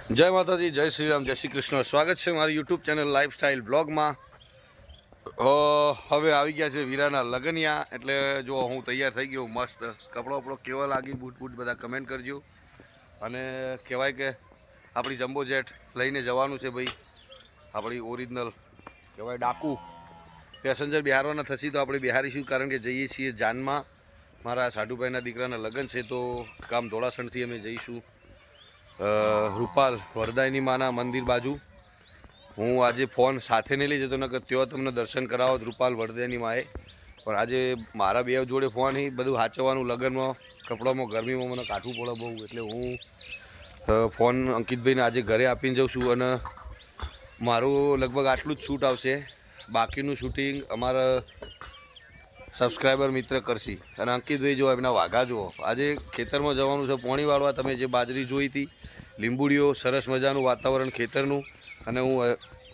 जय माताजी, जय श्री राम, जय श्री कृष्ण। स्वागत है मारी यूट्यूब चैनल लाइफस्टाइल ब्लॉग में। हवे આવી ગયા છે વીરાના લગનિયા, એટલે જો હું તૈયાર થઈ ગયો મસ્ત। કપડો બપડો કેવો લાગી, બૂટ બૂટ બધા કમેન્ટ કરજો। અને કહેવાય કે આપણી જમ્બો જેટ લઈને જવાનું છે ભાઈ, આપણી ઓરિજિનલ કહેવાય ડાકુ પેસેન્જર બિહારવાના થશે તો આપણે બિહારીશું, કારણ કે જઈએ છીએ જાનમાં। મારા સાઢુભાઈના દીકરાના લગ્ન છે તો ગામ ધોળાસણથી અમે જઈશું રૂપાલ વરદાયની માના મંદિર બાજુ। હું આજે ફોન સાથે નહીં લઈ જતો, નકર ત્યાં તમને દર્શન કરાવો રૂપાલ વરદાયની માએ, પણ આજે મારા બે જોડે ફોન ही બધું સાચવવાનું, લગ્નમાં કપડામાં ગરમીમાં મને કાઢવું પડે બહુ, એટલે હું ફોન અંકિતભાઈને આજે ઘરે આપીને જાઉં છું। અને મારું લગભગ આટલું જ શૂટ આવશે, બાકીનું શૂટિંગ અમારા સબસ્ક્રાઈબર મિત્ર કરશી। અને અંકિતભાઈ જો એમના વાઘા જુઓ, આજે ખેતરમાં જવાનું છે પોણી વાળવા। તમે જે બાજરી જોઈ હતી, લીંબુડીઓ, સરસ મજાનું વાતાવરણ ખેતરનું। અને હું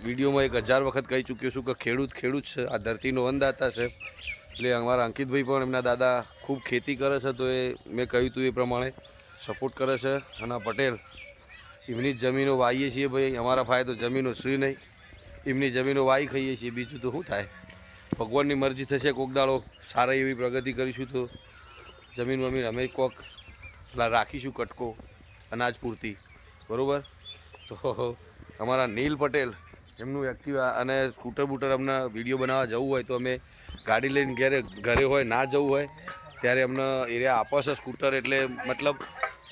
વિડીયોમાં 1000 વખત કહી ચૂક્યો છું કે ખેડૂત ખેડૂત છે, આ ધરતીનો અન્નદાતા છે। એટલે અમારા અંકિતભાઈ પણ એમના દાદા ખૂબ ખેતી કરે છે, તો એ મેં કહ્યું હતું એ પ્રમાણે સપોર્ટ કરે છે। અને પટેલ એમની જમીનો વાવીએ છીએ ભાઈ, અમારા ફાયદો જમીનો શું નહીં, એમની જમીનો વાવી ખાઈએ છીએ, બીજું તો શું થાય। ભગવાનની મરજી થશે, કોક દાડો સારી એવી પ્રગતિ કરીશું તો જમીન વમીન અમે કોક રાખીશું કટકો અનાજ પૂરતી, બરાબર। તો અમારા નીલ પટેલ એમનું એક્ટિવા અને સ્કૂટર બૂટર અમને વિડીયો બનાવવા જવું હોય તો અમે ગાડી લઈને ઘરે હોય ના જવું હોય ત્યારે અમને એરિયા આપે છે સ્કૂટર, એટલે મતલબ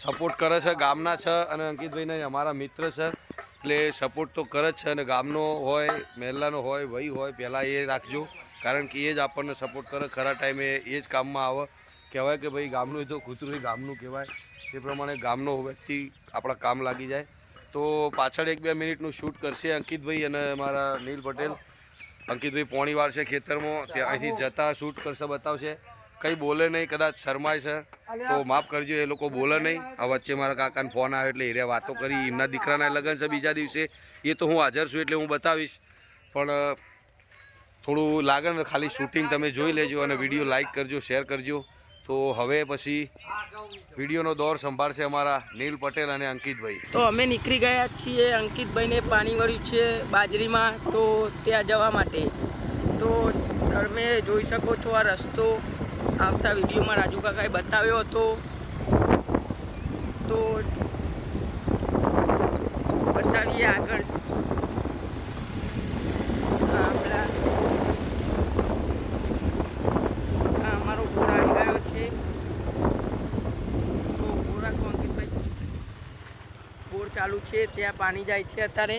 સપોર્ટ કરે છે, ગામના છે। અને અંકિતભાઈને અમારા મિત્ર છે એટલે સપોર્ટ તો કરે જ છે। અને ગામનો હોય, મહેલાનો હોય, ભાઈ હોય, પહેલાં એ રાખજો, કારણ કે એ જ આપણને સપોર્ટ કરે ખરા ટાઈમે, એ જ કામમાં આવે। કહેવાય કે ભાઈ ગામનું તો કૂતરું ગામનું કહેવાય, એ પ્રમાણે ગામનો વ્યક્તિ આપણા કામ લાગી જાય। તો પાછળ 1-2 મિનિટનું શૂટ કરશે અંકિતભાઈ અને મારા નીલ પટેલ। અંકિતભાઈ પોણી વાળશે ખેતરમાં, ત્યાં અહીંથી જતા શૂટ કરશે, બતાવશે। કંઈ બોલે નહીં, કદાચ શરમાય છે તો માફ કરજો, એ લોકો બોલે નહીં। આ વચ્ચે મારા કાકાને ફોન આવ્યો એટલે એ વાતો કરી, એમના દીકરાના લગ્ન છે બીજા દિવસે, એ તો હું હાજર છું એટલે હું બતાવીશ, પણ થોડું લાગે ને ખાલી શૂટિંગ તમે જોઈ લેજો અને વિડીયો લાઈક કરજો, શેર કરજો। તો હવે પછી વિડીયોનો દોર સંભાળશે અમારા નીલ પટેલ અને અંકિતભાઈ। તો અમે નીકળી ગયા છીએ, અંકિતભાઈને પાણી વળ્યું છે બાજરીમાં, તો ત્યાં જવા માટે। તો તમે જોઈ શકો છો આ રસ્તો આવતા વિડીયોમાં રાજુ કાકાએ બતાવ્યો હતો, તો બતાવીએ આગળ। અમારો બોર આવી ગયો છે, તો બોર રાખો અંકિતભાઈ, બોર ચાલુ છે, ત્યાં પાણી જાય છે અત્યારે।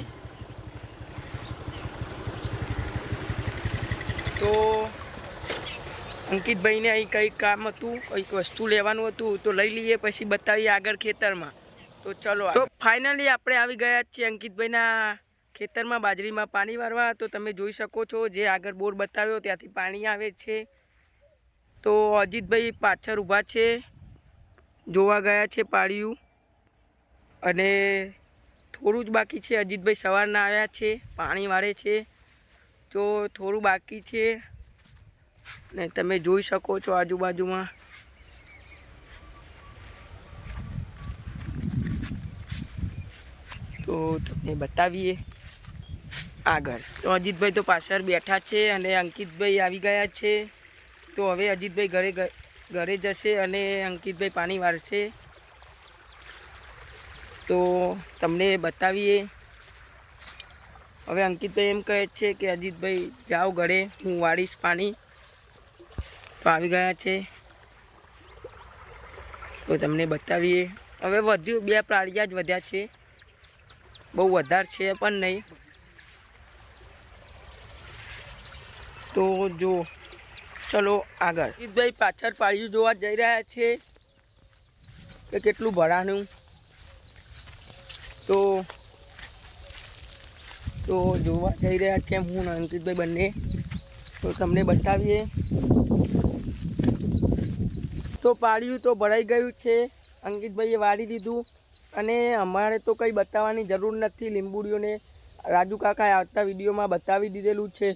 તો અંકિતભાઈને અહીં કંઈક કામ હતું, કંઈક વસ્તુ લેવાનું હતું, તો લઈ લઈએ પછી બતાવીએ આગળ ખેતરમાં। તો ચલો, તો ફાઇનલી આપણે આવી ગયા છીએ અંકિતભાઈના ખેતરમાં બાજરીમાં પાણી વાળવા। તો તમે જોઈ શકો છો જે આગળ બોર બતાવ્યો ત્યાંથી પાણી આવે છે। તો અજીતભાઈ પાછળ ઊભા છે, જોવા ગયા છે પાળિયું, અને થોડું જ બાકી છે। અજીતભાઈ સવારના આવ્યા છે, પાણી વાળે છે, તો થોડું બાકી છે, ને તમે જોઈ શકો છો આજુબાજુમાં। તો તમને બતાવીએ આગળ। તો અજીતભાઈ તો પાછળ બેઠા છે અને અંકિતભાઈ આવી ગયા છે। તો હવે અજીતભાઈ ઘરે જશે અને અંકિતભાઈ પાણી વાળશે, તો તમને બતાવીએ। હવે અંકિતભાઈ એમ કહે છે કે અજીતભાઈ જાઓ ઘરે, હું વાળીશ પાણી। તો આવી ગયા છે, તો તમને બતાવીએ। હવે વધ્યું, 2 પાળિયા જ વધ્યા છે, બહુ વધારે છે પણ નહીં। તો જો ચલો આગળ। અજીતભાઈ પાછળ પાળિયું જોવા જઈ રહ્યા છે કે કેટલું ભરાનું, તો જોવા જઈ રહ્યા છે હું અને અંકિતભાઈ બંને। તો તમને બતાવીએ। તો પાળિયું તો ભરાઈ ગયું છે, અંકિતભાઈએ વાળી દીધું, અને અમારે તો કંઈ બતાવવાની જરૂર નથી, લીંબુડીઓને રાજુ કાકાએ આવતા વિડીયોમાં બતાવી દીધેલું છે।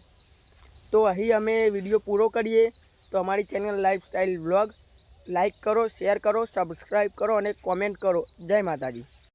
તો અહીં અમે વિડીયો પૂરો કરીએ। તો અમારી ચેનલ લાઈફસ્ટાઈલ વ્લોગ લાઈક કરો, શેર કરો, સબસ્ક્રાઈબ કરો અને કોમેન્ટ કરો। જય માતાજી।